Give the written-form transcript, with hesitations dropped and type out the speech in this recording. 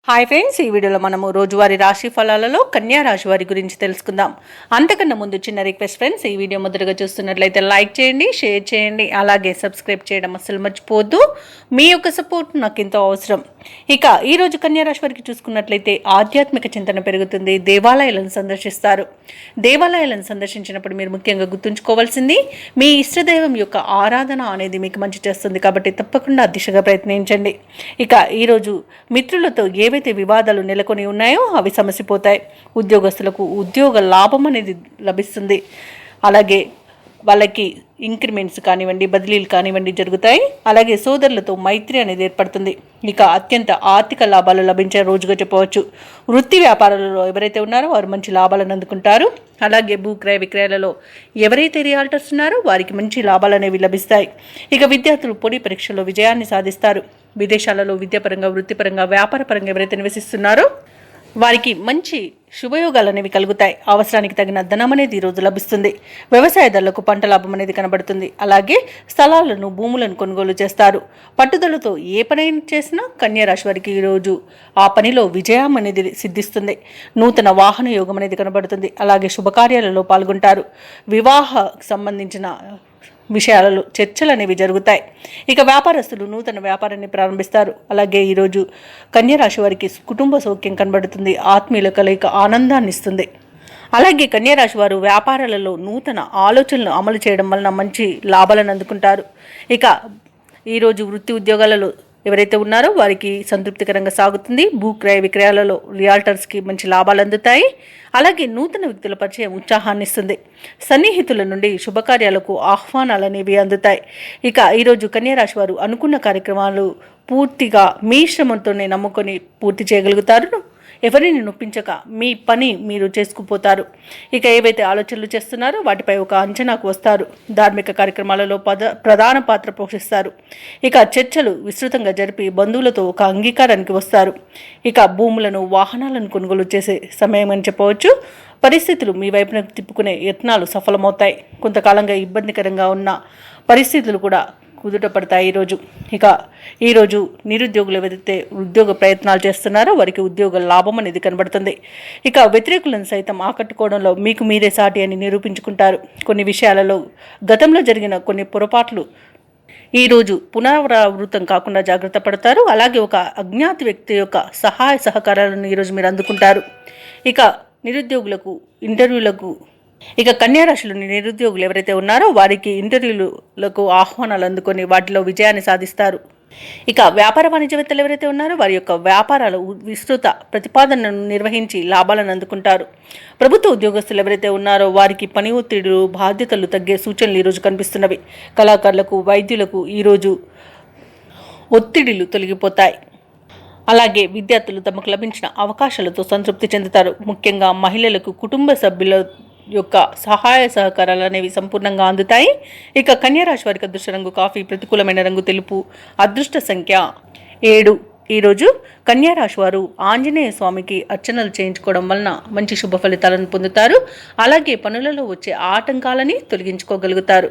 Hi friends, ఈ వీడియోలో మనము రోజువారీ రాశి ఫలాలలో కన్యా రాశి వారి గురించి తెలుసుకుందాం. అంతకన్నా ముందు చిన్న రిక్వెస్ట్ ఫ్రెండ్స్, ఈ వీడియో మొదటగా చూస్తున్నట్లయితే లైక్ చేయండి, షేర్ చేయండి, అలాగే సబ్స్క్రైబ్ చేయడం అస్సలు మర్చిపోవద్దు. మీ యొక్క సపోర్ట్ నాకు ఎంతో అవసరం. ఇక ఈరోజు కన్యా రాశి వారికి చూసుకున్నట్లయితే ఆధ్యాత్మిక చింతన పెరుగుతుంది. దేవాలయాలను సందర్శిస్తారు. దేవాలయాలను సందర్శించినప్పుడు మీరు ముఖ్యంగా గుర్తుంచుకోవాల్సింది మీ ఇష్టదైవం యొక్క ఆరాధన అనేది మీకు మంచి చేస్తుంది. కాబట్టి తప్పకుండా దిశగా ప్రయత్నించండి. ఇక ఈరోజు మిత్రులతో ఏవైతే వివాదాలు నెలకొని ఉన్నాయో అవి సమసిపోతాయి. ఉద్యోగస్తులకు ఉద్యోగ లాభం అనేది లభిస్తుంది. అలాగే వాళ్ళకి ఇంక్రిమెంట్స్ కానివ్వండి, బదిలీలు కానివ్వండి జరుగుతాయి. అలాగే సోదరులతో మైత్రి అనేది ఏర్పడుతుంది. ఇక అత్యంత ఆర్థిక లాభాలు లభించే రోజుగా చెప్పవచ్చు. వృత్తి వ్యాపారాలలో ఎవరైతే ఉన్నారో వారు మంచి లాభాలను అందుకుంటారు. అలాగే భూక్రయ విక్రయాలలో ఎవరైతే రియాల్టర్స్ ఉన్నారో వారికి మంచి లాభాలు అనేవి లభిస్తాయి. ఇక విద్యార్థులు పోటీ పరీక్షల్లో విజయాన్ని సాధిస్తారు. విదేశాలలో విద్యాపరంగా, వృత్తిపరంగా, వ్యాపారపరంగా ఎవరైతే నివసిస్తున్నారో వారికి మంచి శుభయోగాలు అనేవి కలుగుతాయి. అవసరానికి తగిన ధనం అనేది ఈరోజు లభిస్తుంది. వ్యవసాయదారులకు పంట లాభం అనేది కనబడుతుంది. అలాగే స్థలాలను, భూములను కొనుగోలు చేస్తారు. పట్టుదలతో ఏ పని చేసినా కన్యా రాశి వారికి ఈరోజు ఆ పనిలో విజయం అనేది సిద్ధిస్తుంది. నూతన వాహన యోగం అనేది కనబడుతుంది. అలాగే శుభకార్యాలలో పాల్గొంటారు. వివాహ సంబంధించిన విషయాలలో చర్చలు అనేవి జరుగుతాయి. ఇక వ్యాపారస్తులు నూతన వ్యాపారాన్ని ప్రారంభిస్తారు. అలాగే ఈరోజు కన్యా రాశి వారికి కుటుంబ సౌఖ్యం కనబడుతుంది. ఆత్మీయుల కలయిక ఆనందాన్ని ఇస్తుంది. అలాగే కన్యా రాశి వారు వ్యాపారాలలో నూతన ఆలోచనలు అమలు చేయడం వలన మంచి లాభాలను అందుకుంటారు. ఇక ఈరోజు వృత్తి ఉద్యోగాలలో ఎవరైతే ఉన్నారో వారికి సంతృప్తికరంగా సాగుతుంది. భూక్రయ విక్రయాలలో రియాల్టర్స్కి మంచి లాభాలు అందుతాయి. అలాగే నూతన వ్యక్తుల పరిచయం ఉత్సాహాన్ని ఇస్తుంది. సన్నిహితుల నుండి శుభకార్యాలకు ఆహ్వానాలు అనేవి అందుతాయి. ఇక ఈరోజు కన్యా రాశి వారు అనుకున్న కార్యక్రమాలు పూర్తిగా మీ శ్రమంతోనే నమ్ముకొని పూర్తి చేయగలుగుతారు. ఎవరిని నొప్పించక మీ పని మీరు చేసుకుపోతారు. ఇక ఏవైతే ఆలోచనలు చేస్తున్నారో వాటిపై ఒక అంచనాకు వస్తారు. ధార్మిక కార్యక్రమాలలో ప్రధాన పాత్ర పోషిస్తారు. ఇక చర్చలు విస్తృతంగా జరిపి బంధువులతో ఒక అంగీకారానికి వస్తారు. ఇక భూములను, వాహనాలను కొనుగోలు చేసే సమయం అని చెప్పవచ్చు. పరిస్థితులు మీ వైపున తిప్పుకునే యత్నాలు సఫలమవుతాయి. కొంతకాలంగా ఇబ్బందికరంగా ఉన్న పరిస్థితులు కూడా కుదుట పడతాయి ఈరోజు. ఇక ఈరోజు నిరుద్యోగులు ఎవరైతే ఉద్యోగ ప్రయత్నాలు చేస్తున్నారో వారికి ఉద్యోగ లాభం అనేది కనబడుతుంది. ఇక వ్యతిరేకులను సైతం ఆకట్టుకోవడంలో మీకు మీరే సాటి అని నిరూపించుకుంటారు. కొన్ని విషయాలలో గతంలో జరిగిన కొన్ని పొరపాట్లు ఈరోజు పునరావృతం కాకుండా జాగ్రత్త పడతారు. అలాగే ఒక అజ్ఞాత వ్యక్తి యొక్క సహాయ సహకారాలను ఈరోజు మీరు అందుకుంటారు. ఇక నిరుద్యోగులకు ఇంటర్వ్యూలకు ఇక కన్యా రాశిలోని నిరుద్యోగులు ఎవరైతే ఉన్నారో వారికి ఇంటర్వ్యూలకు ఆహ్వానాలు అందుకొని వాటిలో విజయాన్ని సాధిస్తారు. ఇక వ్యాపార వాణిజ్యవేత్తలు ఎవరైతే ఉన్నారో వారి యొక్క వ్యాపారాల విస్తృత ప్రతిపాదనను నిర్వహించి లాభాలను అందుకుంటారు. ప్రభుత్వ ఉద్యోగస్తులు ఎవరైతే ఉన్నారో వారికి పని ఒత్తిడులు, బాధ్యతలు తగ్గే సూచనలు ఈరోజు కనిపిస్తున్నవి. కళాకారులకు, వైద్యులకు ఈరోజు ఒత్తిడిలు తొలగిపోతాయి. అలాగే విద్యార్థులు తమకు లభించిన అవకాశాలతో సంతృప్తి చెందుతారు. ముఖ్యంగా మహిళలకు కుటుంబ సభ్యుల యొక్క సహాయ సహకారాలు అనేవి సంపూర్ణంగా అందుతాయి. ఇక కన్యా రాశి వారికి అదృష్ట రంగు కాఫీ, ప్రతికూలమైన రంగు తెలుపు, అదృష్ట సంఖ్య 7. ఈరోజు కన్యా రాశి వారు ఆంజనేయ స్వామికి అర్చనలు చేయించుకోవడం వలన మంచి శుభ ఫలితాలను పొందుతారు. అలాగే పనులలో వచ్చే ఆటంకాలని తొలగించుకోగలుగుతారు.